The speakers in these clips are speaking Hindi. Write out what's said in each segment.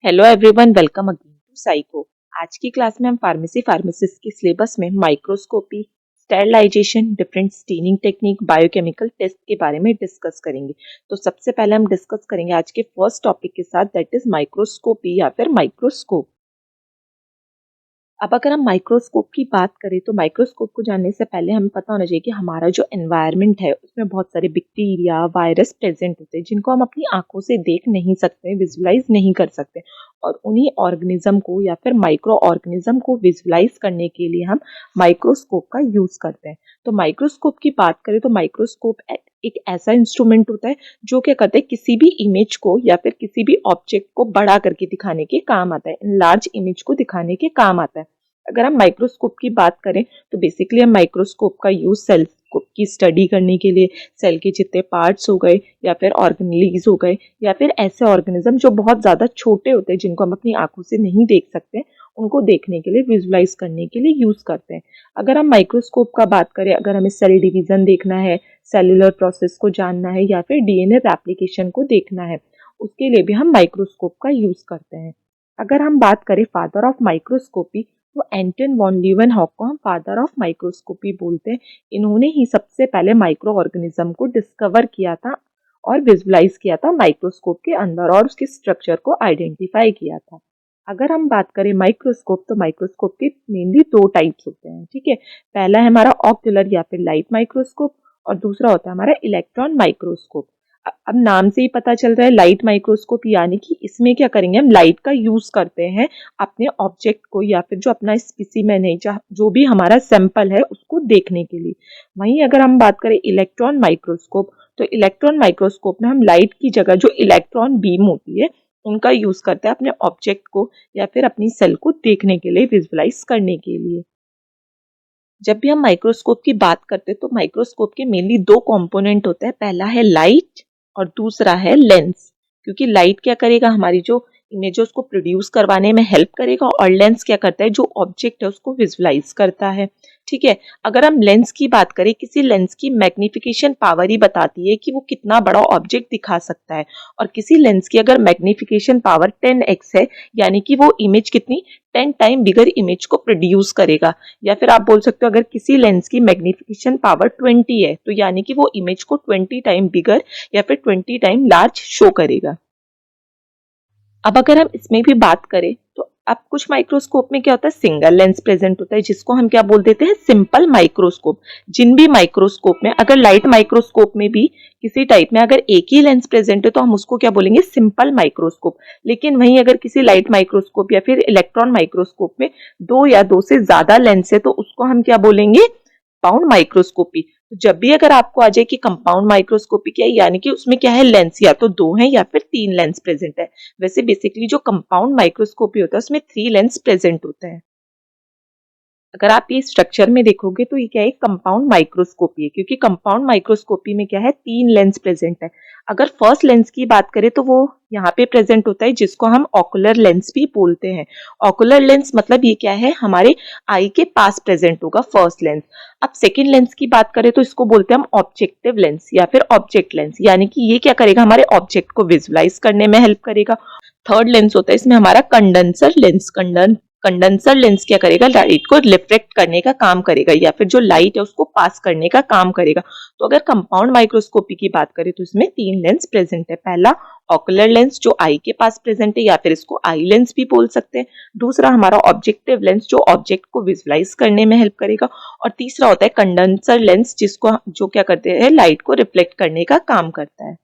Hello everyone, welcome again to psycho. आज की क्लास में हम फार्मेसिस्ट के सिलेबस में microscopy, sterilization, different staining technique, biochemical test के बारे में डिस्कस करेंगे। तो सबसे पहले हम डिस्कस करेंगे आज के फर्स्ट टॉपिक के साथ, दैट इज माइक्रोस्कोपी या फिर माइक्रोस्कोप। अब अगर हम माइक्रोस्कोप की बात करें तो माइक्रोस्कोप को जानने से पहले हमें पता होना चाहिए कि हमारा जो एनवायरनमेंट है उसमें बहुत सारे बैक्टीरिया, वायरस प्रेजेंट होते हैं जिनको हम अपनी आंखों से देख नहीं सकते, विजुलाइज नहीं कर सकते। और उन्हीं ऑर्गेनिज्म को या फिर माइक्रो ऑर्गेनिज्म को विजुलाइज करने के लिए हम माइक्रोस्कोप का यूज करते हैं। तो माइक्रोस्कोप की बात करें तो माइक्रोस्कोप एक ऐसा इंस्ट्रूमेंट होता है जो क्या करता है, किसी भी इमेज को या फिर किसी भी ऑब्जेक्ट को बड़ा करके दिखाने के काम आता है, लार्ज इमेज को दिखाने के काम आता है। अगर हम माइक्रोस्कोप की बात करें तो बेसिकली हम माइक्रोस्कोप का यूज सेल की स्टडी करने के लिए, सेल के जितने पार्ट्स हो गए या फिर ऑर्गेनेलीज हो गए या फिर ऐसे ऑर्गेनिज्म जो बहुत ज़्यादा छोटे होते हैं जिनको हम अपनी आंखों से नहीं देख सकते, उनको देखने के लिए, विजुलाइज करने के लिए यूज करते हैं। अगर हम माइक्रोस्कोप का बात करें, अगर हमें सेल डिवीजन देखना है, सेलुलर प्रोसेस को जानना है या फिर डीएनए रेप्लिकेशन को देखना है, उसके लिए भी हम माइक्रोस्कोप का यूज करते हैं। अगर हम बात करें फादर ऑफ माइक्रोस्कोपी तो एंटन वॉन लीeuwenhoek को हम फादर ऑफ माइक्रोस्कोपी बोलते हैं। इन्होंने ही सबसे पहले माइक्रो ऑर्गेनिज्म को डिस्कवर किया था और विजुलाइज किया था माइक्रोस्कोप के अंदर और उसके स्ट्रक्चर को आइडेंटिफाई किया था। अगर हम बात करें माइक्रोस्कोप तो माइक्रोस्कोप के मेनली दो टाइप्स होते हैं, ठीक है। पहला है हमारा ऑक्यूलर या फिर लाइट माइक्रोस्कोप और दूसरा होता है हमारा इलेक्ट्रॉन माइक्रोस्कोप। अब नाम से ही पता चल रहा है लाइट माइक्रोस्कोप, यानी कि इसमें क्या करेंगे, हम लाइट का यूज करते हैं अपने ऑब्जेक्ट को या फिर जो अपना स्पेसिमेन है, जो भी हमारा सैंपल है उसको देखने के लिए। वहीं अगर हम बात करें इलेक्ट्रॉन माइक्रोस्कोप तो इलेक्ट्रॉन माइक्रोस्कोप में हम लाइट की जगह जो इलेक्ट्रॉन बीम होती है उनका यूज करते हैं अपने ऑब्जेक्ट को या फिर अपनी सेल को देखने के लिए, विजुलाइज करने के लिए। जब भी हम माइक्रोस्कोप की बात करते हैं तो माइक्रोस्कोप के मेनली दो कंपोनेंट होते हैं, पहला है लाइट और दूसरा है लेंस। क्योंकि लाइट क्या करेगा, हमारी जो इमेज है उसको प्रोड्यूस करवाने में हेल्प करेगा और लेंस क्या करता है, जो ऑब्जेक्ट है उसको विजुलाइज करता है, ठीक है। अगर हम लेंस की बात करें, किसी लेंस की मैग्निफिकेशन पावर ही बताती है कि वो कितना बड़ा ऑब्जेक्ट दिखा सकता है। और किसी लेंस की अगर मैग्निफिकेशन पावर 10x है, यानी कि वो इमेज कितनी 10 टाइम बिगर इमेज को प्रोड्यूस करेगा। या फिर आप बोल सकते हो अगर किसी लेंस की मैग्निफिकेशन पावर 20 है तो यानी कि वो इमेज को 20 टाइम बिगर या फिर 20 टाइम लार्ज शो करेगा। अब अगर हम इसमें भी बात करें तो अब कुछ माइक्रोस्कोप में क्या होता है, सिंगल लेंस प्रेजेंट होता है जिसको हम क्या बोल देते हैं, सिंपल माइक्रोस्कोप। जिन भी माइक्रोस्कोप में, अगर लाइट माइक्रोस्कोप में भी किसी टाइप में अगर एक ही लेंस प्रेजेंट है तो हम उसको क्या बोलेंगे, सिंपल माइक्रोस्कोप। लेकिन वहीं अगर किसी लाइट माइक्रोस्कोप या फिर इलेक्ट्रॉन माइक्रोस्कोप में दो या दो से ज्यादा लेंस है तो उसको हम क्या बोलेंगे, कंपाउंड माइक्रोस्कोपी। तो जब भी अगर आपको आ जाए कि कंपाउंड माइक्रोस्कोपी क्या है, यानी कि उसमें क्या है, लेंस या तो दो है या फिर तीन लेंस प्रेजेंट है। वैसे बेसिकली जो कंपाउंड माइक्रोस्कोपी होता है उसमें 3 लेंस प्रेजेंट होते हैं। अगर आप ये स्ट्रक्चर में देखोगे तो ये क्या है, कंपाउंड माइक्रोस्कोपी है, क्योंकि कंपाउंड माइक्रोस्कोपी में क्या है, 3 लेंस प्रेजेंट है। अगर फर्स्ट लेंस की बात करें तो वो यहाँ पे प्रेजेंट होता है जिसको हम ऑकुलर लेंस भी बोलते हैं। ऑकुलर लेंस मतलब ये क्या है, हमारे आई के पास प्रेजेंट होगा फर्स्ट लेंस। अब सेकेंड लेंस की बात करें तो इसको बोलते हैं हम ऑब्जेक्टिव लेंस या फिर ऑब्जेक्ट लेंस, यानी कि ये क्या करेगा, हमारे ऑब्जेक्ट को विजुलाइज करने में हेल्प करेगा। थर्ड लेंस होता है इसमें हमारा कंडेंसर लेंस। कंडेंसर लेंस क्या करेगा, लाइट को रिफ्लेक्ट करने का काम करेगा या फिर जो लाइट है उसको पास करने का काम करेगा। तो अगर कंपाउंड माइक्रोस्कोपी की बात करें तो इसमें 3 लेंस प्रेजेंट है। पहला ऑकुलर लेंस जो आई के पास प्रेजेंट है या फिर इसको आई लेंस भी बोल सकते हैं। दूसरा हमारा ऑब्जेक्टिव लेंस जो ऑब्जेक्ट को विजुलाइज करने में हेल्प करेगा। और तीसरा होता है कंडेंसर लेंस जिसको जो क्या करते हैं, लाइट को रिफ्लेक्ट करने का काम करता है।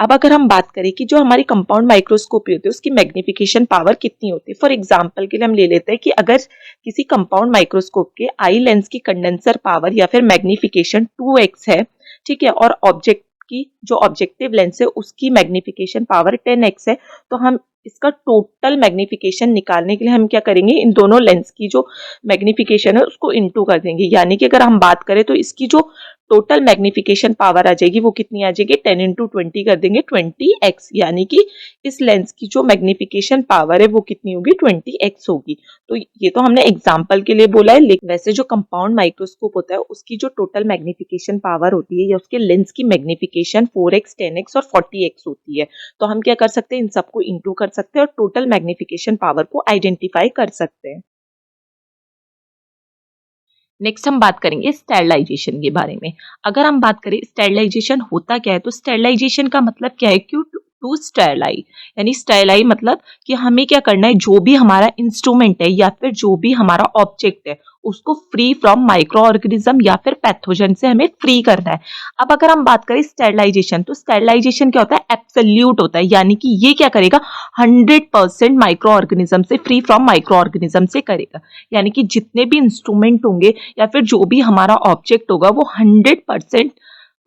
अब अगर हम बात करें कि जो हमारी कंपाउंड माइक्रोस्कोपी होती है उसकी मैग्निफिकेशन पावर कितनी होती है, फॉर एग्जांपल के लिए हम ले लेते हैं कि अगर किसी कंपाउंड माइक्रोस्कोप के आई लेंस की कंडेंसर पावर या फिर मैग्निफिकेशन 2x है, ठीक है, और ऑब्जेक्ट की जो ऑब्जेक्टिव लेंस है उसकी मैग्निफिकेशन पावर 10x है, तो हम इसका टोटल मैग्निफिकेशन निकालने के लिए हम क्या करेंगे, इन दोनों लेंस की जो मैग्निफिकेशन है उसको इनटू कर देंगे। यानी कि अगर हम बात करें तो इसकी जो टोटल मैग्निफिकेशन पावर आ जाएगी वो कितनी आ जाएगी, 10 इंटू 20 कर देंगे 20x, यानी कि इस लेंस की जो मैग्निफिकेशन पावर है वो कितनी होगी, 20x होगी। तो ये तो हमने एग्जाम्पल के लिए बोला है, लेकिन वैसे जो कंपाउंड माइक्रोस्कोप होता है उसकी जो टोटल मैग्निफिकेशन पावर होती है या उसके लेंस की मैग्निफिकेशन 4x, 10x और 40x होती है। तो हम क्या कर सकते हैं, इन सबको इंटू कर सकते हैं और टोटल मैग्निफिकेशन पावर को आइडेंटिफाई कर सकते हैं। नेक्स्ट हम बात करेंगे स्टेरिलाइजेशन के बारे में। अगर हम बात करें स्टेरिलाइजेशन होता क्या है, तो स्टेरिलाइजेशन का मतलब क्या है, टू स्टेरिलाई, यानी स्टेरिलाई मतलब कि हमें क्या करना है, जो भी हमारा इंस्ट्रूमेंट है या फिर जो भी हमारा ऑब्जेक्ट है उसको फ्री फ्रॉम माइक्रो ऑर्गेनिज्म या फिर पैथोजन से हमें फ्री करना है। अब अगर हम बात करें स्टेरिलाइजेशन, तो स्टेरिलाइजेशन क्या होता है, एब्सोल्यूट होता है, यानी कि ये क्या करेगा, 100% माइक्रो ऑर्गेनिज्म से, फ्री फ्रॉम माइक्रो ऑर्गेनिज्म से करेगा। यानी कि जितने भी इंस्ट्रूमेंट होंगे या फिर जो भी हमारा ऑब्जेक्ट होगा वो 100%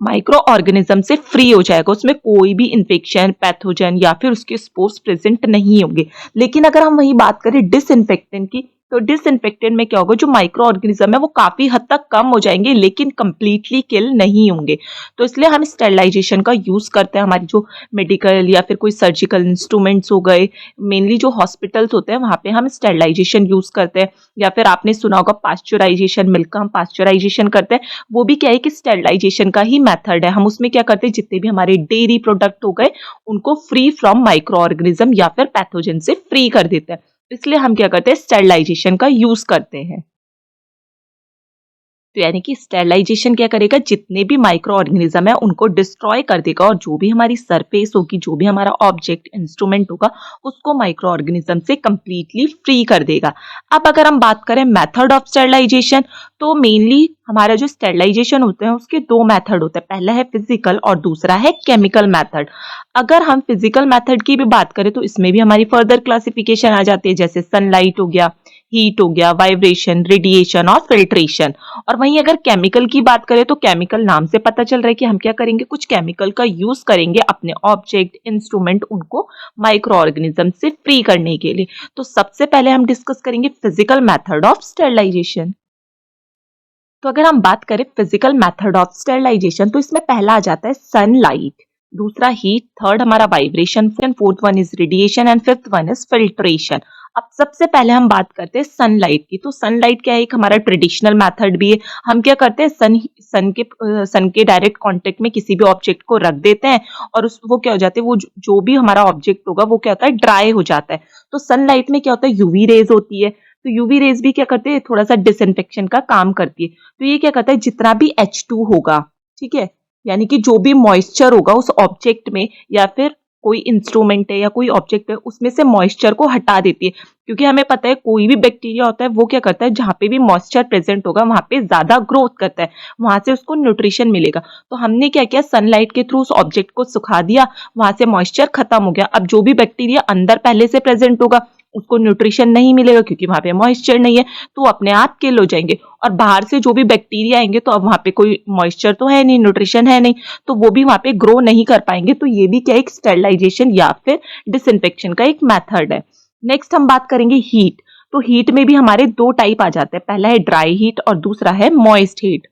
माइक्रो ऑर्गेनिज्म से फ्री हो जाएगा, उसमें कोई भी इन्फेक्शन, पैथोजन या फिर उसके स्पोर्स प्रेजेंट नहीं होंगे। लेकिन अगर हम वही बात करें डिसइंफेक्टेंट की, तो डिसइंफेक्टेंट में क्या होगा, जो माइक्रो ऑर्गेनिज्म है वो काफी हद तक कम हो जाएंगे लेकिन कंप्लीटली किल नहीं होंगे। तो इसलिए हम स्टेरिलाइजेशन का यूज करते हैं हमारी जो मेडिकल या फिर कोई सर्जिकल इंस्ट्रूमेंट्स हो गए, मेनली जो हॉस्पिटल्स होते हैं वहां पे हम स्टेरिलाइजेशन यूज करते हैं। या फिर आपने सुना होगा पास्चराइजेशन, मिल्क का हम पास्चराइजेशन करते हैं, वो भी क्या है कि स्टेरिलाइजेशन का ही मेथड है। हम उसमें क्या करते हैं, जितने भी हमारे डेयरी प्रोडक्ट हो गए उनको फ्री फ्रॉम माइक्रो ऑर्गेनिज्म या फिर पैथोजन से फ्री कर देते हैं। इसलिए हम क्या करते हैं, स्टेरिलाइजेशन का यूज करते हैं। तो यानी कि स्टेरिलाइजेशन क्या करेगा, जितने भी माइक्रो ऑर्गेनिज्म है उनको डिस्ट्रॉय कर देगा और जो भी हमारी सरफेस होगी, जो भी हमारा ऑब्जेक्ट इंस्ट्रूमेंट होगा उसको माइक्रो ऑर्गेनिज्म से कंप्लीटली फ्री कर देगा। अब अगर हम बात करें मेथड ऑफ स्टेरिलाइजेशन, तो मेनली हमारा जो स्टेरिलाइजेशन होते हैं उसके दो मेथड होते हैं, पहला है फिजिकल और दूसरा है केमिकल मेथड। अगर हम फिजिकल मेथड की भी बात करें तो इसमें भी हमारी फर्दर क्लासिफिकेशन आ जाती है, जैसे सनलाइट हो गया, हीट हो गया, वाइब्रेशन, रेडिएशन और फिल्ट्रेशन। और वहीं अगर केमिकल की बात करें तो केमिकल नाम से पता चल रहा है कि हम क्या करेंगे, कुछ केमिकल का यूज करेंगे अपने ऑब्जेक्ट, इंस्ट्रूमेंट उनको माइक्रो ऑर्गेनिज्म से फ्री करने के लिए। तो सबसे पहले हम डिस्कस करेंगे फिजिकल मेथड ऑफ स्टेरिलाइजेशन। तो अगर हम बात करें फिजिकल मेथड ऑफ स्टेरिलाइजेशन, तो इसमें पहला आ जाता है सनलाइट, दूसरा हीट, थर्ड हमारा vibration, fourth one is radiation and fifth one is filtration. अब सबसे पहले हम बात करते हैं सनलाइट की। तो सनलाइट क्या है, एक हमारा ट्रेडिशनल मेथड भी है। हम क्या करते हैं, सन के डायरेक्ट कांटेक्ट में किसी भी ऑब्जेक्ट को रख देते हैं और वो क्या हो जाते हैं, वो जो भी हमारा ऑब्जेक्ट होगा वो क्या होता है, ड्राई हो जाता है। तो सनलाइट में क्या होता है, यूवी रेज होती है। तो यूवी रेज भी क्या करते हैं, थोड़ा सा डिसइंफेक्शन का काम करती है। तो ये क्या करता है, जितना भी H2 होगा, ठीक है, यानी कि जो भी मॉइस्चर होगा उस ऑब्जेक्ट में या फिर कोई इंस्ट्रूमेंट है या कोई ऑब्जेक्ट है उसमें से मॉइस्चर को हटा देती है। क्योंकि हमें पता है कोई भी बैक्टीरिया होता है वो क्या करता है, जहाँ पे भी मॉइस्चर प्रेजेंट होगा वहां पे ज्यादा ग्रोथ करता है, वहां से उसको न्यूट्रिशन मिलेगा। तो हमने क्या किया, सनलाइट के थ्रू उस ऑब्जेक्ट को सुखा दिया, वहां से मॉइस्चर खत्म हो गया। अब जो भी बैक्टीरिया अंदर पहले से प्रेजेंट होगा उसको न्यूट्रिशन नहीं मिलेगा क्योंकि वहां पे मॉइस्चर नहीं है, तो वो अपने आप किल हो जाएंगे। और बाहर से जो भी बैक्टीरिया आएंगे तो अब वहां पे कोई मॉइस्चर तो है नहीं, न्यूट्रिशन है नहीं, तो वो भी वहां पे ग्रो नहीं कर पाएंगे। तो ये भी क्या, एक स्टेरिलाइजेशन या फिर डिसइंफेक्शन का एक मेथड है। नेक्स्ट हम बात करेंगे हीट। तो हीट में भी हमारे दो टाइप आ जाते हैं, पहला है ड्राई हीट और दूसरा है मॉइस्ट हीट।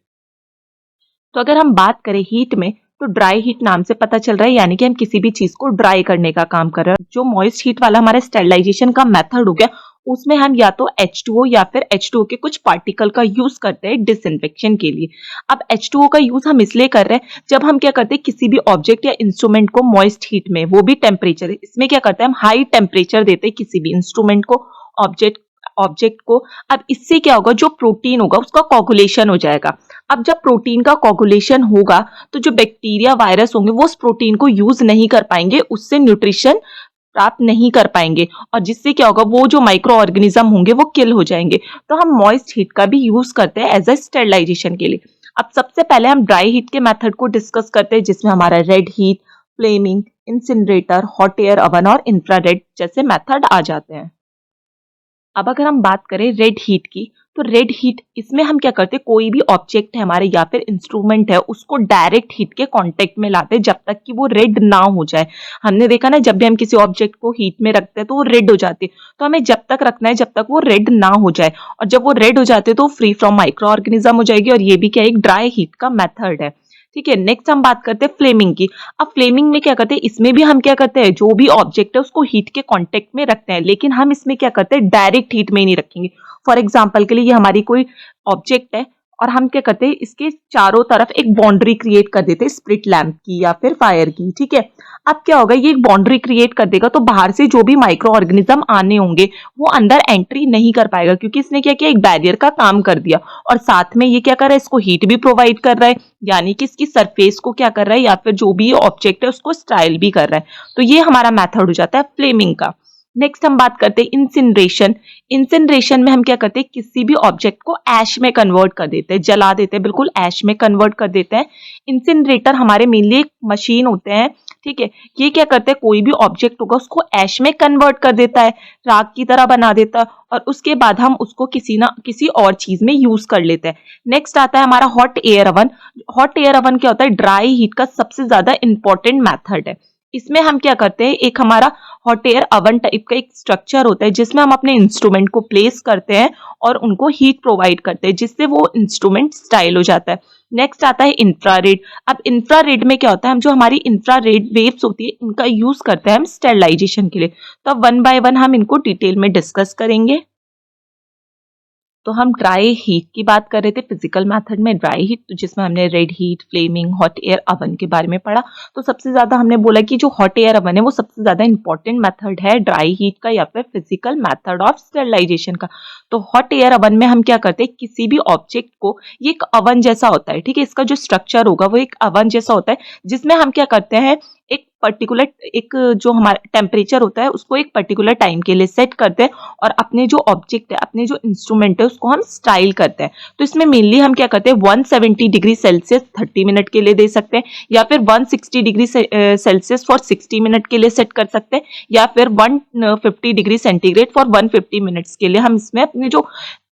तो अगर हम बात करें हीट में, तो ड्राई हीट नाम से पता चल रहा है, यानी कि हम किसी भी चीज को ड्राई करने का काम कर रहे हैं। जो मॉइस्ट हीट वाला हमारा स्टेरिलाइजेशन का मेथड हो गया, उसमें हम या तो H2O या फिर H2O के कुछ पार्टिकल का यूज करते हैं डिसइंफेक्शन के लिए। अब H2O का यूज हम इसलिए कर रहे हैं, जब हम क्या करते हैं, किसी भी ऑब्जेक्ट या इंस्ट्रूमेंट को मॉइस्ट हीट में, वो भी टेम्परेचर, इसमें क्या करते हैं, हम हाई टेम्परेचर देते हैं किसी भी इंस्ट्रूमेंट को, ऑब्जेक्ट को। अब इससे क्या होगा, जो प्रोटीन होगा उसका कोगुलेशन हो जाएगा। अब जब प्रोटीन का कोगुलेशन होगा तो जो बैक्टीरिया, वायरस होंगे वो उस प्रोटीन को यूज नहीं कर पाएंगे, उससे न्यूट्रिशन प्राप्त नहीं कर पाएंगे, और जिससे क्या होगा, वो जो माइक्रो ऑर्गेनिज्म होंगे वो किल हो जाएंगे। तो हम मॉइस्ट हीट का भी यूज करते हैं एज अ स्टेरिलाइजेशन के लिए। अब सबसे पहले हम ड्राई हीट के मेथड को डिस्कस करते हैं, जिसमें हमारा red heat, flaming, incinerator, hot air oven और इंफ्रारेड जैसे मेथड आ जाते हैं। अब अगर हम बात करें रेड हीट की, तो रेड हीट इसमें हम क्या करते हैं, कोई भी ऑब्जेक्ट है हमारे या फिर इंस्ट्रूमेंट है उसको डायरेक्ट हीट के कांटेक्ट में लाते हैं जब तक कि वो रेड ना हो जाए। हमने देखा ना, जब भी हम किसी ऑब्जेक्ट को हीट में रखते हैं तो वो रेड हो जाती है, तो हमें जब तक रखना है जब तक वो रेड ना हो जाए, और जब वो रेड हो जाते हैं तो फ्री फ्रॉम माइक्रो ऑर्गेनिज्म हो जाएगी, और ये भी क्या एक ड्राई हीट का मेथड है। ठीक है, नेक्स्ट हम बात करते हैं फ्लेमिंग की। अब फ्लेमिंग में क्या करते हैं, इसमें भी हम क्या करते हैं, जो भी ऑब्जेक्ट है उसको हीट के कांटेक्ट में रखते हैं, लेकिन हम इसमें क्या करते हैं, डायरेक्ट हीट में ही नहीं रखेंगे। फॉर एग्जाम्पल के लिए ये हमारी कोई ऑब्जेक्ट है और हम क्या करते हैं, इसके चारों तरफ एक बाउंड्री क्रिएट कर देते हैं स्प्लिट लैम्प की या फिर फायर की। ठीक है, अब क्या होगा, ये एक बाउंड्री क्रिएट कर देगा तो बाहर से जो भी माइक्रो ऑर्गेनिज्म आने होंगे वो अंदर एंट्री नहीं कर पाएगा, क्योंकि इसने क्या किया, एक बैरियर का काम कर दिया, और साथ में ये क्या कर रहा है, इसको हीट भी प्रोवाइड कर रहा है, यानी कि इसकी सरफेस को क्या कर रहा है, या फिर जो भी ऑब्जेक्ट है उसको स्टाइल भी कर रहा है। तो ये हमारा मेथड हो जाता है फ्लेमिंग का। नेक्स्ट हम बात करते हैं इंसिनरेशन। इंसिनरेशन में हम क्या करते हैं, किसी भी ऑब्जेक्ट को ऐश में कन्वर्ट कर देते हैं, जला देते हैं, बिल्कुल ऐश में कन्वर्ट कर देते हैं। इंसिनरेटर हमारे मेनली एक मशीन होते हैं। ठीक है, ये क्या करते हैं, कोई भी ऑब्जेक्ट होगा उसको ऐश में कन्वर्ट कर देता है, राख की तरह बना देता है, और उसके बाद हम उसको किसी ना किसी और चीज में यूज कर लेते हैं। नेक्स्ट आता है हमारा hot air oven. Hot air oven क्या होता है, ड्राई हीट का सबसे ज्यादा इंपॉर्टेंट मेथड है। इसमें हम क्या करते हैं, एक हमारा हॉट एयर अवन टाइप का एक स्ट्रक्चर होता है जिसमें हम अपने इंस्ट्रूमेंट को प्लेस करते हैं और उनको हीट प्रोवाइड करते हैं, जिससे वो इंस्ट्रूमेंट स्टाइल हो जाता है। नेक्स्ट आता है इंफ्रारेड। अब इंफ्रारेड में क्या होता है, हम जो हमारी इंफ्रारेड वेव्स होती है इनका यूज करते हैं हम स्टेरिलाइजेशन के लिए। तो अब वन बाय वन हम इनको डिटेल में डिस्कस करेंगे। तो हम ड्राई हीट की बात कर रहे थे, फिजिकल मेथड में ड्राई हीट, तो जिसमें हमने red heat, flaming, hot air oven के बारे में पढ़ा। तो सबसे ज्यादा हमने बोला कि जो हॉट एयर अवन है वो सबसे ज्यादा इंपॉर्टेंट मेथड है ड्राई हीट का या फिर फिजिकल मेथड ऑफ स्टेरिलाइजेशन का। तो हॉट एयर अवन में हम क्या करते हैं, किसी भी ऑब्जेक्ट को, ये एक अवन जैसा होता है, ठीक है, इसका जो स्ट्रक्चर होगा वो एक अवन जैसा होता है, जिसमें हम क्या करते हैं, एक पर्टिकुलर एक जो हमारा टेम्परेचर होता है उसको एक पर्टिकुलर टाइम के लिए सेट करते हैं, और अपने जो ऑब्जेक्ट है, अपने जो इंस्ट्रूमेंट है उसको हम स्टाइल करते हैं। तो इसमें मेनली हम क्या करते हैं, 170 डिग्री सेल्सियस 30 मिनट के लिए दे सकते हैं, या फिर 160 डिग्री सेल्सियस फॉर 60 मिनट के लिए सेट कर सकते हैं, या फिर 150 डिग्री सेंटीग्रेड फॉर 150 मिनट्स के लिए हम इसमें अपने जो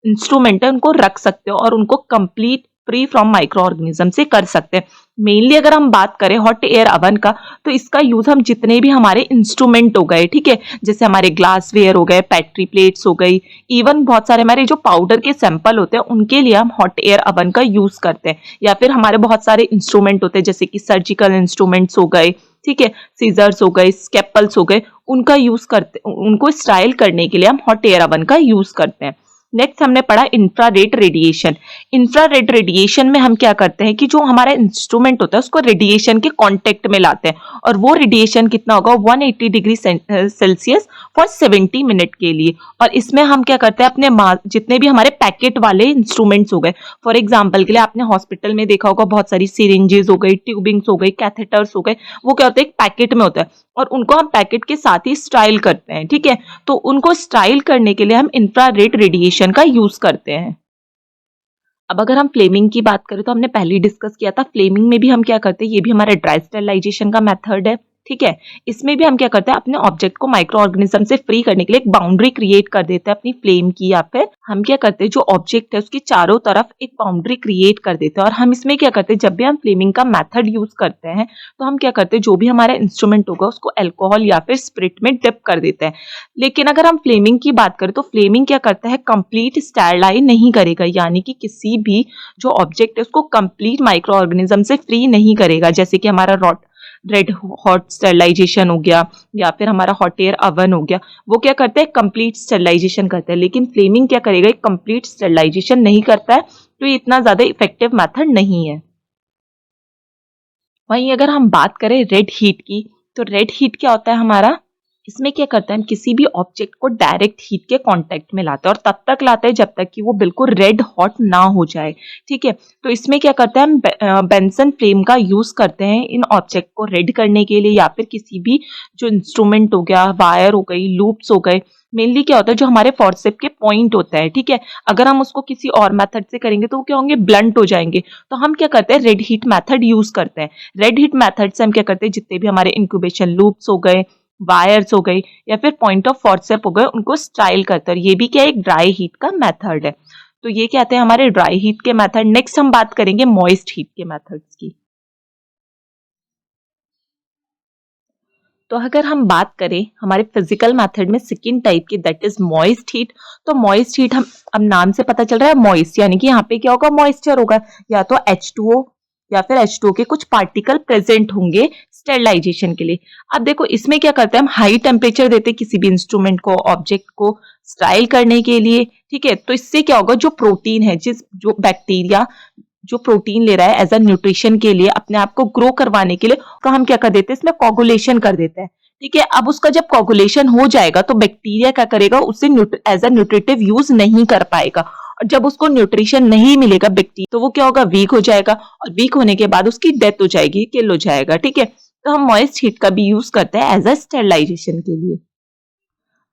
इंस्ट्रूमेंट है उनको रख सकते हो और उनको complete free from micro organism से कर सकते हैं। मेनली अगर हम बात करें हॉट एयर अवन का, तो इसका यूज हम जितने भी हमारे इंस्ट्रूमेंट हो गए, ठीक है, जैसे हमारे ग्लास वेयर हो गए, पैट्री प्लेट्स हो गई, इवन बहुत सारे हमारे जो पाउडर के सैंपल होते हैं उनके लिए हम हॉट एयर अवन का यूज करते हैं, या फिर हमारे बहुत सारे इंस्ट्रूमेंट होते हैं जैसे कि सर्जिकल इंस्ट्रूमेंट्स हो गए, ठीक है, सीजर्स हो गए, स्केपल्स हो गए, उनका यूज करते, उनको स्टाइल करने के लिए हम हॉट एयर अवन का यूज करते हैं। नेक्स्ट हमने पढ़ा इंफ्रारेड रेडिएशन। इंफ्रारेड रेडिएशन में हम क्या करते हैं कि जो हमारा इंस्ट्रूमेंट होता है उसको रेडिएशन के कांटेक्ट में लाते हैं, और वो रेडिएशन कितना होगा, 180 डिग्री सेल्सियस फॉर 70 मिनट के लिए। और इसमें हम क्या करते हैं, अपने जितने भी हमारे पैकेट वाले इंस्ट्रूमेंट्स हो गए, फॉर एग्जाम्पल के लिए आपने हॉस्पिटल में देखा होगा बहुत सारी सिरिंजेस हो गई, ट्यूबिंग्स हो गई, कैथेटर्स हो गए, वो क्या होता है, एक पैकेट में होता है, और उनको हम पैकेट के साथ ही स्टाइल करते हैं। ठीक है, तो उनको स्टाइल करने के लिए हम इंफ्रारेड रेडिएशन का यूज करते हैं। अब अगर हम फ्लेमिंग की बात करें तो हमने पहले ही डिस्कस किया था, फ्लेमिंग में भी हम क्या करते हैं, ये भी हमारा ड्राई स्टेरिलाइजेशन का मेथड है। ठीक है, इसमें भी हम क्या करते हैं, अपने ऑब्जेक्ट को माइक्रो ऑर्गेनिज्म से फ्री करने के लिए एक बाउंड्री क्रिएट कर देते हैं अपनी फ्लेम की, या फिर हम क्या करते हैं, जो ऑब्जेक्ट है उसके चारों तरफ एक बाउंड्री क्रिएट कर देते हैं। और हम इसमें क्या करते हैं, जब भी हम फ्लेमिंग का मेथड यूज करते हैं तो हम क्या करते हैं, जो भी हमारा इंस्ट्रूमेंट होगा उसको अल्कोहल या फिर स्पिरिट में डिप कर देते हैं। लेकिन अगर हम फ्लेमिंग की बात करें तो फ्लेमिंग क्या करता है, कंप्लीट स्टेरिलाइज नहीं करेगा, यानी कि किसी भी जो ऑब्जेक्ट है उसको कंप्लीट माइक्रो ऑर्गेनिज्म से फ्री नहीं करेगा, जैसे कि हमारा रेड हॉट स्टेरिलाइजेशन हो गया, या फिर हमारा हॉट एयर अवन हो गया, वो क्या करते हैं, कंप्लीट स्टेरिलाइजेशन करता है। लेकिन फ्लेमिंग क्या करेगा, कंप्लीट स्टेरिलाइजेशन नहीं करता है, तो ये इतना ज्यादा इफेक्टिव मेथड नहीं है। वहीं अगर हम बात करें रेड हीट की, तो रेड हीट क्या होता है हमारा, इसमें क्या करते हैं, हम किसी भी ऑब्जेक्ट को डायरेक्ट हीट के कांटेक्ट में लाते हैं, और तब तक लाते हैं जब तक कि वो बिल्कुल रेड हॉट ना हो जाए। ठीक है, तो इसमें क्या करते हैं, हम बेंसन फ्लेम का यूज करते हैं इन ऑब्जेक्ट को रेड करने के लिए, या फिर किसी भी जो इंस्ट्रूमेंट हो गया, वायर हो गई, लूप्स हो गए, मेनली क्या होता है जो हमारे फोर्सेप के पॉइंट होता है। ठीक है, अगर हम उसको किसी और मेथड से करेंगे तो वो क्या होंगे, ब्लंट हो जाएंगे। तो हम क्या करते हैं, रेड हीट मेथड यूज करते हैं। रेड हीट मेथड से हम क्या करते हैं, जितने भी हमारे इंक्यूबेशन लूप्स हो गए, वायर्स हो गई या फिर पॉइंट ऑफ फोर्सेप हो गए, उनको स्टाइल करते हैं। ये भी क्या एक ड्राई हीट का मेथड है। तो ये क्या आते हैं हमारे ड्राई हीट के मेथड। नेक्स्ट हम बात करेंगे मॉइस्ट हीट के मेथड्स की। तो अगर हम बात करें हमारे फिजिकल मेथड में सेकंड टाइप की, दैट इज मॉइस्ट हीट। तो मॉइस्ट हीट हम अब नाम से पता चल रहा है मॉइस्ट, यानी कि यहाँ पे क्या होगा, मॉइस्चर होगा, या तो H2O या फिर H2O के कुछ पार्टिकल प्रेजेंट होंगे स्टेरिलाइजेशन के लिए। अब देखो इसमें क्या करते हैं हम, हाई टेम्परेचर देते हैं किसी भी इंस्ट्रूमेंट को, ऑब्जेक्ट को स्टाइल करने के लिए, ठीक है। तो इससे क्या होगा, जो प्रोटीन है, जो बैक्टीरिया जो प्रोटीन ले रहा है एज अ न्यूट्रिशन के लिए, अपने आप को ग्रो करवाने के लिए, तो हम क्या कर देते हैं इसमें कोगुलेशन कर देते हैं, ठीक है। अब उसका जब कोगुलेशन हो जाएगा तो बैक्टीरिया क्या करेगा, उसे एज अ न्यूट्रिटिव यूज नहीं कर पाएगा, और जब उसको न्यूट्रिशन नहीं मिलेगा बैक्टीरिया, तो वो क्या होगा, वीक हो जाएगा, और वीक होने के बाद उसकी डेथ हो जाएगी, किल हो जाएगा, ठीक है। तो हम मॉइस्ट हीट का भी यूज करते हैं एज अ स्टेरिलाइजेशन के लिए।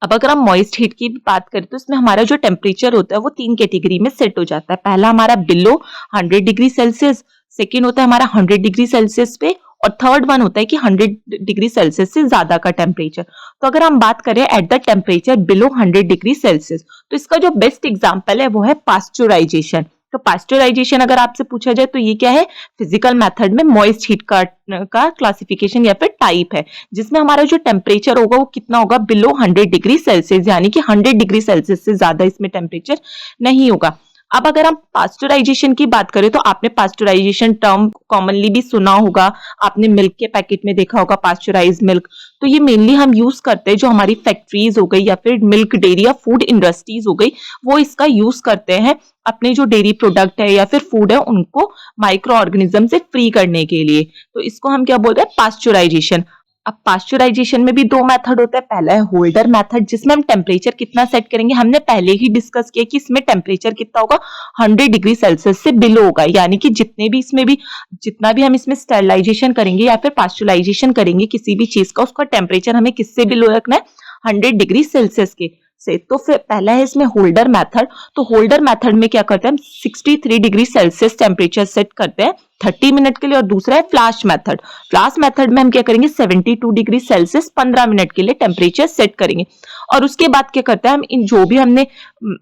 अब अगर हम मॉइस्ट हीट की बात करें तो इसमें हमारा जो टेम्परेचर होता है वो 3 कैटेगरी में सेट हो जाता है। पहला हमारा बिलो 100 डिग्री सेल्सियस, सेकेंड होता है हमारा 100 डिग्री सेल्सियस पे, और थर्ड वन होता है कि 100 डिग्री सेल्सियस से ज्यादा का टेम्परेचर। तो अगर हम बात करें at the temperature below 100 degree Celsius, तो इसका जो बेस्ट एग्जाम्पल है वो है पास्चुराइजेशन। तो पास्चुराइजेशन अगर आपसे पूछा जाए तो ये क्या है, फिजिकल मेथड में मॉइस्ट हीट का क्लासिफिकेशन या फिर टाइप है, जिसमें हमारा जो टेम्परेचर होगा वो कितना होगा, बिलो 100 डिग्री सेल्सियस, यानी कि 100 डिग्री सेल्सियस से ज्यादा इसमें टेम्परेचर नहीं होगा। अब अगर हम पास्चुराइजेशन की बात करें तो आपने पास्चुराइजेशन टर्म कॉमनली भी सुना होगा, आपने मिल्क के पैकेट में देखा होगा पास्चुराइज मिल्क। तो ये मेनली हम यूज करते हैं जो हमारी फैक्ट्रीज हो गई या फिर मिल्क डेयरी या फूड इंडस्ट्रीज हो गई, वो इसका यूज करते हैं अपने जो डेयरी प्रोडक्ट है या फिर फूड है उनको माइक्रो ऑर्गेनिज्म से फ्री करने के लिए। तो इसको हम क्या बोलते हैं, पास्चुराइजेशन। अब पास्चुराइजेशन में भी दो मेथड होता है। पहला है होल्डर मेथड, जिसमें हम टेम्परेचर कितना सेट करेंगे, हमने पहले ही डिस्कस किया कि इसमें टेम्परेचर कितना होगा, 100 डिग्री सेल्सियस से बिलो होगा, यानी कि जितना भी हम इसमें स्टेरिलाइजेशन करेंगे या फिर पास्चुराइजेशन करेंगे किसी भी चीज का, उसका टेम्परेचर हमें किससे बिलो रखना है, 100 डिग्री सेल्सियस के से। तो फिर पहला है इसमें होल्डर मेथड। तो होल्डर मेथड में क्या करते हैं हम, 63 डिग्री सेल्सियस टेम्परेचर सेट करते हैं 30 मिनट के लिए। और दूसरा है फ्लैश मेथड। फ्लैश मेथड में हम क्या करेंगे, 72 डिग्री सेल्सियस 15 मिनट के लिए टेम्परेचर सेट करेंगे। और उसके बाद क्या करते हैं हम, इन जो भी हमने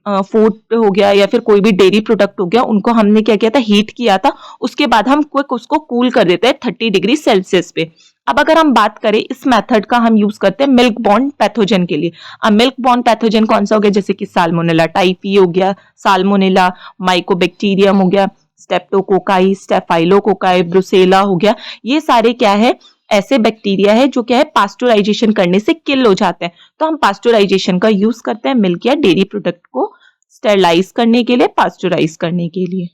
फूड हो गया या फिर कोई भी डेयरी प्रोडक्ट हो गया, उनको हमने क्या किया था, हीट किया था, उसके बाद हम क्विक उसको कूल कर देते हैं 30 डिग्री सेल्सियस पे। अब अगर हम बात करें इस मेथड का, हम यूज करते हैं मिल्क बॉर्न पैथोजन के लिए। अब मिल्क बॉर्न पैथोजन कौन सा हो गया, जैसे कि साल्मोनेला टाइफी हो गया, साल्मोनेला माइकोबैक्टीरियम हो गया, स्टेप्टोकोकाई, स्टेफाइलोकोकाई, ब्रुसेला हो गया। ये सारे क्या है, ऐसे बैक्टीरिया है जो क्या है, पास्चुराइजेशन करने से किल हो जाते हैं। तो हम पास्चुराइजेशन का यूज करते हैं मिल्क या डेयरी प्रोडक्ट को स्टेरलाइज करने के लिए, पास्चुराइज करने के लिए।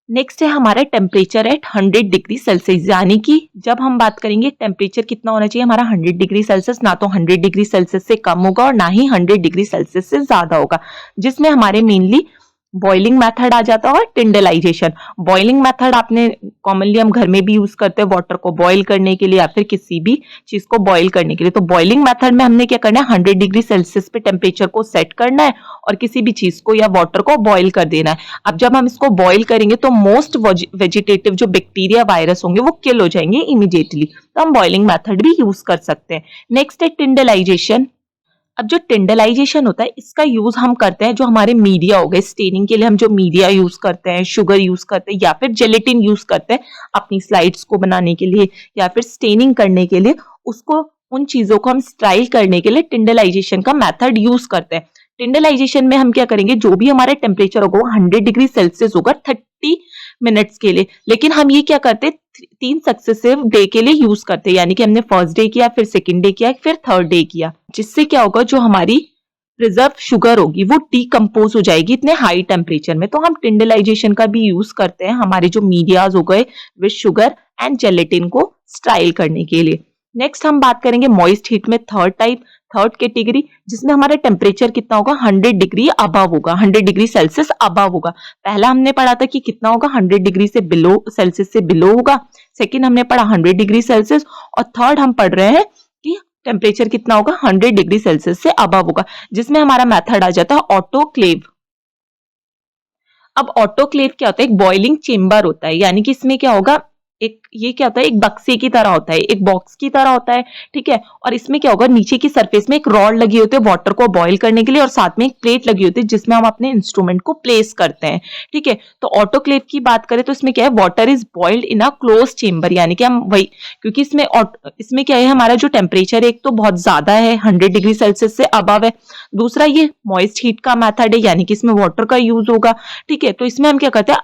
नेक्स्ट है हमारा टेम्परेचर एट 100 डिग्री सेल्सियस, यानी कि जब हम बात करेंगे टेम्परेचर कितना होना चाहिए हमारा, 100 डिग्री सेल्सियस, ना तो 100 डिग्री सेल्सियस से कम होगा और ना ही 100 डिग्री सेल्सियस से ज्यादा होगा, जिसमें हमारे मेनली बॉइलिंग मेथड आ जाता है और टिंडलाइजेशन। बॉइलिंग मेथड आपने कॉमनली हम घर में भी यूज करते हैं वाटर को बॉईल करने के लिए या फिर किसी भी चीज को बॉईल करने के लिए। तो बॉइलिंग मेथड में हमने क्या करना है, 100 डिग्री सेल्सियस पे टेम्परेचर को सेट करना है और किसी भी चीज को या वाटर को बॉईल कर देना है। अब जब हम इसको बॉईल करेंगे तो मोस्ट वेजिटेटिव जो बैक्टीरिया वायरस होंगे वो किल हो जाएंगे इमीडिएटली। तो हम बॉइलिंग मेथड भी यूज कर सकते हैं। नेक्स्ट है टिंडलाइजेशन। अब जो टिंडलाइजेशन होता है इसका यूज हम करते हैं जो हमारे मीडिया हो गए, स्टेनिंग के लिए हम जो मीडिया यूज करते हैं, शुगर यूज करते हैं या फिर जेलेटिन यूज करते हैं अपनी स्लाइड्स को बनाने के लिए या फिर स्टेनिंग करने के लिए, उसको उन चीजों को हम स्टाइल करने के लिए टिंडलाइजेशन का मेथड यूज करते हैं। टिंडलाइजेशन में हम क्या करेंगे, जो भी हमारा टेम्परेचर होगा वो 100 डिग्री सेल्सियस होगा 30 मिनट्स के लिए, लेकिन हम ये क्या करते हैं 3 सक्सेसिव डे के लिए यूज करते हैं, यानी कि हमने फर्स्ट डे किया, फिर सेकंड डे किया, फिर थर्ड डे किया, जिससे क्या होगा, जो हमारी प्रिजर्व शुगर होगी वो डीकम्पोज हो जाएगी इतने हाई टेम्परेचर में। तो हम टिंडलाइजेशन का भी यूज करते हैं हमारे जो मीडियाज हो गए विद शुगर एंड जेलेटिन को स्टाइल करने के लिए। नेक्स्ट हम बात करेंगे मॉइस्ट हीट में थर्ड कैटेगरी, जिसमें हमारा टेम्परेचर कितना होगा, 100 डिग्री अबव होगा, 100 डिग्री सेल्सियस अबव होगा। पहला हमने पढ़ा था कि कितना होगा, 100 डिग्री से बिलो सेल्सियस से बिलो होगा, सेकेंड हमने पढ़ा 100 डिग्री सेल्सियस, और थर्ड हम पढ़ रहे हैं कि टेम्परेचर कितना होगा, 100 डिग्री सेल्सियस से अबव होगा, जिसमें हमारा मेथड आ जाता है ऑटोक्लेव। अब ऑटोक्लेव क्या होता है, एक बॉइलिंग चेम्बर होता है, यानी कि इसमें क्या होगा, एक ये क्या होता है, एक बक्से की तरह होता है, एक बॉक्स की तरह होता है, ठीक है। और इसमें क्या होगा, नीचे की सरफेस में एक रॉड लगी होती है वाटर को बॉईल करने के लिए, और साथ में एक प्लेट लगी होती है जिसमें हम अपने इंस्ट्रूमेंट को प्लेस करते हैं, ठीक है। तो ऑटोक्लेव की बात करें तो इसमें क्या है, water is boiled in a close chamber, यानी कि हम वही, क्योंकि इसमें क्या है, हमारा जो टेम्परेचर है एक तो बहुत ज्यादा है, 100 डिग्री सेल्सियस से अबव है। दूसरा ये मॉइस्ट हीट का मेथड है, यानी कि इसमें वाटर का यूज होगा, ठीक है। तो इसमें हम क्या करते हैं,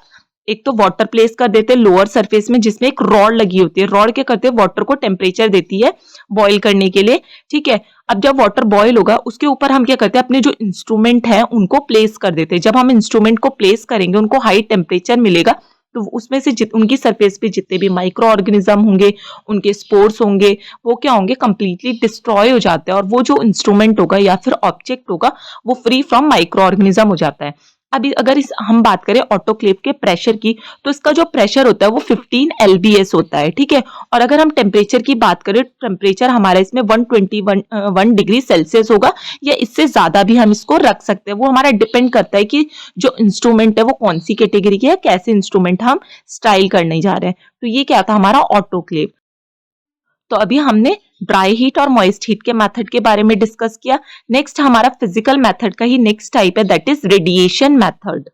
एक तो वाटर प्लेस कर देते हैं लोअर सरफेस में जिसमें एक रॉड लगी होती है, रॉड क्या करते हैं, वाटर को टेम्परेचर देती है बॉईल करने के लिए, ठीक है। अब जब वाटर बॉईल होगा उसके ऊपर हम क्या करते हैं, अपने जो इंस्ट्रूमेंट है उनको प्लेस कर देते हैं। जब हम इंस्ट्रूमेंट को प्लेस करेंगे, उनको हाई टेम्परेचर मिलेगा, तो उसमें से उनकी सरफेस पे जितने भी माइक्रो ऑर्गेनिज्म होंगे, उनके स्पोर्स होंगे, वो क्या होंगे, कंप्लीटली डिस्ट्रॉय हो जाते हैं, और वो जो इंस्ट्रूमेंट होगा या फिर ऑब्जेक्ट होगा वो फ्री फ्रॉम माइक्रो ऑर्गेनिज्म हो जाता है। अभी अगर हम बात करें ऑटोक्लेव के प्रेशर की, तो इसका जो प्रेशर होता है वो 15 LBS होता है, ठीक है। और अगर हम टेम्परेचर की बात करें, टेम्परेचर हमारा इसमें 121 डिग्री सेल्सियस होगा, या इससे ज्यादा भी हम इसको रख सकते हैं। वो हमारा डिपेंड करता है कि जो इंस्ट्रूमेंट है वो कौन सी कैटेगरी की है, कैसे इंस्ट्रूमेंट हम स्टाइल करने जा रहे हैं। तो ये क्या था हमारा ऑटोक्लेव। तो अभी हमने ड्राई हीट और मॉइस्ट हीट के मेथड के बारे में डिस्कस किया। नेक्स्ट हमारा फिजिकल मेथड का ही नेक्स्ट टाइप है, that is radiation method.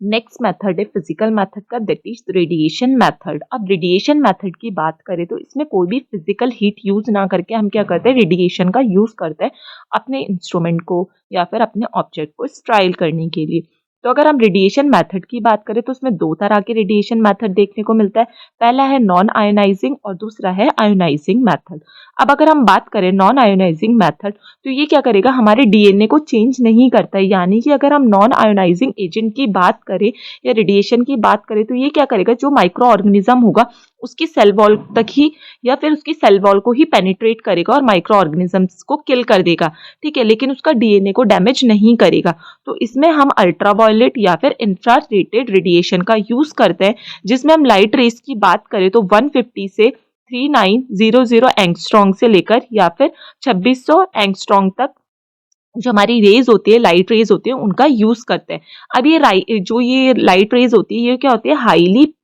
Next method है फिजिकल मेथड का, दैट इज रेडिएशन मेथड। अब रेडिएशन मेथड की बात करें तो इसमें कोई भी फिजिकल हीट यूज ना करके हम क्या करते हैं, रेडिएशन का यूज करते हैं अपने इंस्ट्रूमेंट को या फिर अपने ऑब्जेक्ट को स्टाइल करने के लिए। तो अगर हम रेडिएशन मेथड की बात करें तो उसमें दो तरह के रेडिएशन मेथड देखने को मिलता है। पहला है नॉन आयोनाइजिंग और दूसरा है आयोनाइजिंग मेथड। अब अगर हम बात करें नॉन आयोनाइजिंग मेथड, तो ये क्या करेगा, हमारे डीएनए को चेंज नहीं करता है। यानी कि अगर हम नॉन आयोनाइजिंग एजेंट की बात करें या रेडिएशन की बात करें, तो ये क्या करेगा, जो माइक्रो ऑर्गेनिज्म होगा उसकी सेल वॉल तक ही या फिर उसकी सेल वॉल को ही पेनिट्रेट करेगा और माइक्रो ऑर्गेनिजम्स को किल कर देगा, ठीक है, लेकिन उसका डीएनए को डैमेज नहीं करेगा। तो इसमें हम अल्ट्रावायलेट या फिर इंफ्रारेड रेडिएशन का यूज करते हैं, जिसमें हम लाइट रेस की बात करें तो 150 से 3900 एंगस्ट्रॉन्ग से लेकर या फिर 2600 एंगस्ट्रॉन्ग तक जो हमारी रेज होती है, लाइट रेज होती है, उनका यूज करते हैं। अब ये लाइट रेज होती है, ये क्या होती है, हाईली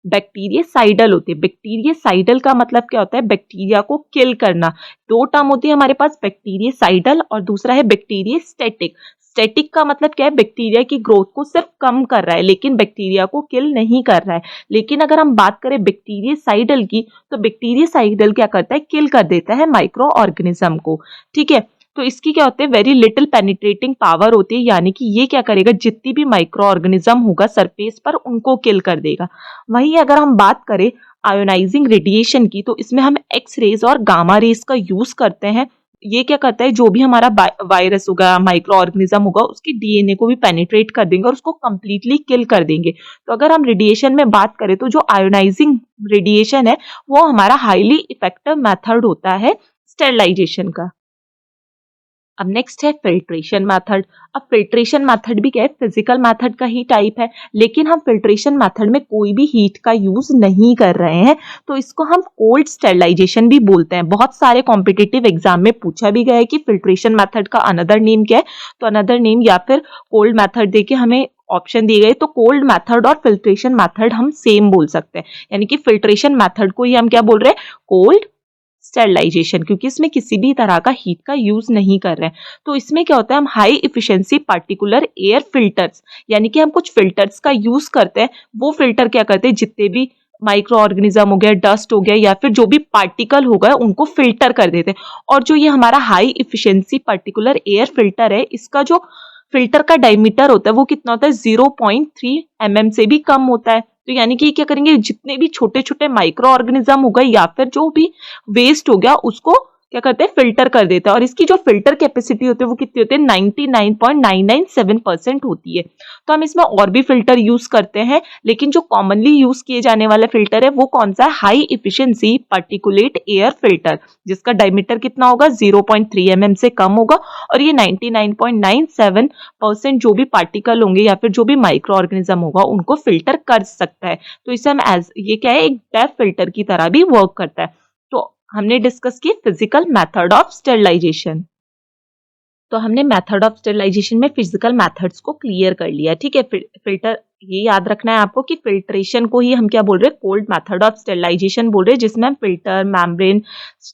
बैक्टीरियसाइडल होती है। बैक्टीरियसाइडल का मतलब क्या होता है, बैक्टीरिया को किल करना। दो टर्म होती है हमारे पास, बैक्टीरियसाइडल और दूसरा है बैक्टीरियस्टैटिक। स्टैटिक का मतलब क्या है, बैक्टीरिया की ग्रोथ को सिर्फ कम कर रहा है लेकिन बैक्टीरिया को किल नहीं कर रहा है। लेकिन अगर हम बात करें बैक्टीरियसाइडल की, तो बैक्टीरियसाइडल क्या करता है, किल कर देता है माइक्रो ऑर्गेनिज्म को, ठीक है। तो इसकी क्या होते है, वेरी लिटिल पेनिट्रेटिंग पावर होती है, यानी कि ये क्या करेगा, जितनी भी माइक्रो ऑर्गेनिज्म होगा सरफेस पर उनको किल कर देगा। वहीं अगर हम बात करें आयोनाइजिंग रेडिएशन की, तो इसमें हम एक्स रेज और गामा रेज का यूज करते हैं। ये क्या करता है, जो भी हमारा वायरस होगा, माइक्रो ऑर्गेनिज्म होगा, उसके डीएनए को भी पेनिट्रेट कर देंगे और उसको कंप्लीटली किल कर देंगे। तो अगर हम रेडिएशन में बात करें तो जो आयोनाइजिंग रेडिएशन है वो हमारा हाईली इफेक्टिव मेथड होता है स्टेरिलाइजेशन का। अब नेक्स्ट है फिल्ट्रेशन मेथड। अब फिल्ट्रेशन मेथड भी क्या है, फिजिकल मेथड का ही टाइप है, लेकिन हम फिल्ट्रेशन मेथड में कोई भी हीट का यूज नहीं कर रहे हैं, तो इसको हम कोल्ड स्टेरिलाइजेशन भी बोलते हैं। बहुत सारे कॉम्पिटिटिव एग्जाम में पूछा भी गया है कि फिल्ट्रेशन मेथड का अनदर नेम क्या है, तो अनदर नेम या फिर कोल्ड मेथड देके हमें ऑप्शन दिए गए, तो कोल्ड मेथड और फिल्ट्रेशन मेथड हम सेम बोल सकते हैं। यानी कि फिल्ट्रेशन मेथड को ही हम क्या बोल रहे हैं, कोल्ड स्टेरिलाइजेशन, क्योंकि इसमें किसी भी तरह का हीट का यूज नहीं कर रहे हैं। तो इसमें क्या होता है, हम high efficiency particular air filters, यानी कि हम कुछ फिल्टर्स का यूज करते हैं। वो फिल्टर क्या करते हैं, जितने भी माइक्रो ऑर्गेनिज्म हो गया, डस्ट हो गया या फिर जो भी पार्टिकल हो गया, उनको फिल्टर कर देते हैं। और जो ये हमारा high efficiency particular air filter है, इसका जो फिल्टर का डायमीटर होता है वो कितना होता है, 0.3 mm से भी कम होता है। तो यानी कि क्या करेंगे, जितने भी छोटे छोटे माइक्रो ऑर्गेनिज्म हो गए या फिर जो भी वेस्ट हो गया, उसको क्या करते हैं, फिल्टर कर देता है। और इसकी जो फिल्टर कैपेसिटी होती है वो कितनी होती है, 99.997% होती है। तो हम इसमें और भी फिल्टर यूज करते हैं, लेकिन जो कॉमनली यूज किए जाने वाला फिल्टर है वो कौन सा है, high efficiency particulate air filter, जिसका डायमीटर कितना होगा, 0.3 mm से कम होगा। और ये 99.97% जो भी पार्टिकल होंगे या फिर जो भी माइक्रो ऑर्गेनिज्म होगा उनको फिल्टर कर सकता है। तो इसे हम ये क्या है, एक डेफ फिल्टर की तरह भी वर्क करता है। तो हमने डिस्कस की फिजिकल मेथड ऑफ स्टेरिलाइजेशन। तो हमने मेथड ऑफ स्टेरिलाइजेशन में फिजिकल मेथड्स को क्लियर कर लिया, ठीक है। फिल्टर ये याद रखना है आपको कि फिल्ट्रेशन को ही हम क्या बोल रहे हैं, कोल्ड मेथड ऑफ स्टेरिलाइजेशन बोल रहे हैं, जिसमें हम फिल्टर, मेम्ब्रेन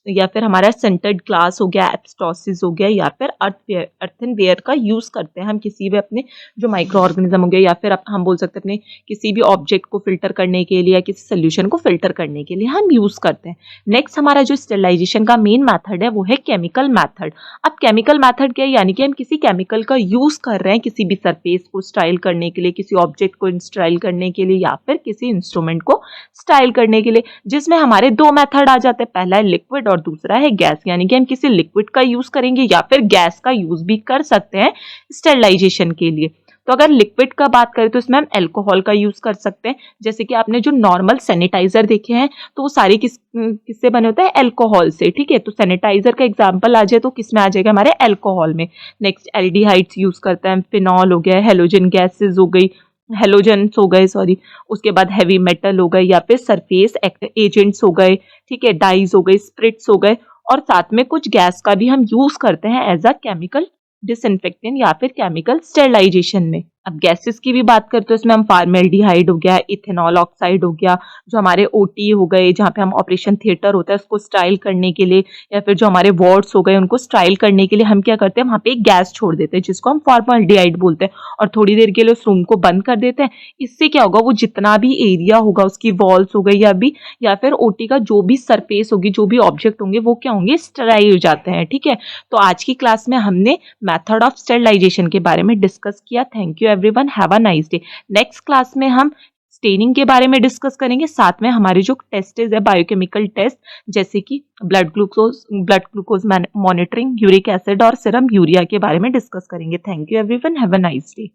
या फिर हमारा सेंटर्ड ग्लास हो गया, एप्सटॉसिस हो गया या फिर अर्थनवेयर का यूज करते हैं हम किसी भी अपने जो माइक्रो ऑर्गेनिज्म हो गया या फिर हम बोल सकते हैं अपने किसी भी ऑब्जेक्ट को फिल्टर करने के लिए या किसी सोल्यूशन को फिल्टर करने के लिए हम यूज करते हैं। नेक्स्ट हमारा जो स्टेरिलाइजेशन का मेन मेथड है वो है केमिकल मेथड। अब केमिकल मेथड क्या है, यानी कि हम किसी केमिकल का यूज कर रहे हैं किसी भी सरफेस को स्टाइल करने के लिए, किसी ऑब्जेक्ट को स्टाइल करने के लिए या फिर किसी इंस्ट्रूमेंट को स्टाइल करने के लिए, जिसमें हमारे दो मेथड आ जाते हैं। पहला है लिक्विड और दूसरा है गैस, यानी कि हम किसी लिक्विड का यूज करेंगे या फिर गैस का यूज भी कर सकते हैं स्टेरिलाइजेशन के लिए। तो अगर लिक्विड का बात करें तो इसमें हम अल्कोहल का यूज कर सकते हैं। जैसे कि आपने जो नॉर्मल सैनिटाइजर देखे हैं तो वो सारे किससे बने होते हैं, अल्कोहल से, ठीक है। तो सैनिटाइजर का एग्जांपल आ जाए तो किस में आ जाएगा, हमारे अल्कोहल में। नेक्स्ट एल्डिहाइड्स यूज करते हैं, फिनॉल हो गया, हेलोजन गैसेस हो गई, हेलोजेंस हो गए सॉरी, उसके बाद हैवी मेटल हो गए या फिर सरफेस एजेंट्स हो गए, ठीक है, डाइज हो गए, स्प्रिट्स हो गए, और साथ में कुछ गैस का भी हम यूज करते हैं एज अ केमिकल डिसइंफेक्टेंट या फिर केमिकल स्टेरिलाइजेशन में। अब गैसेस की भी बात करते हैं, इसमें हम फॉर्मेल्डिहाइड हो गया, इथेनॉल ऑक्साइड हो गया, जो हमारे ओटी हो गए जहाँ पे हम ऑपरेशन थिएटर होता है उसको स्टाइल करने के लिए, या फिर जो हमारे वार्ड्स हो गए उनको स्टाइल करने के लिए हम क्या करते हैं, वहाँ पे एक गैस छोड़ देते हैं जिसको हम फॉर्मेल्डिहाइड बोलते हैं, और थोड़ी देर के लिए उस रूम को बंद कर देते हैं। इससे क्या होगा, वो जितना भी एरिया होगा उसकी वॉल्स हो गई या फिर ओटी का जो भी सरफेस होगी, जो भी ऑब्जेक्ट होंगे वो क्या होंगे, स्टेराइल हो जाते हैं, ठीक है। तो आज की क्लास में हमने मेथड ऑफ स्टेरिलाइजेशन के बारे में डिस्कस किया। Thank you everyone, have a nice day. Next class में हम स्टेनिंग के बारे में डिस्कस करेंगे, साथ में हमारे जो टेस्ट है बायोकेमिकल टेस्ट, जैसे कि blood glucose monitoring, uric acid और सीरम यूरिया के बारे में डिस्कस करेंगे। Thank you everyone, have a nice day.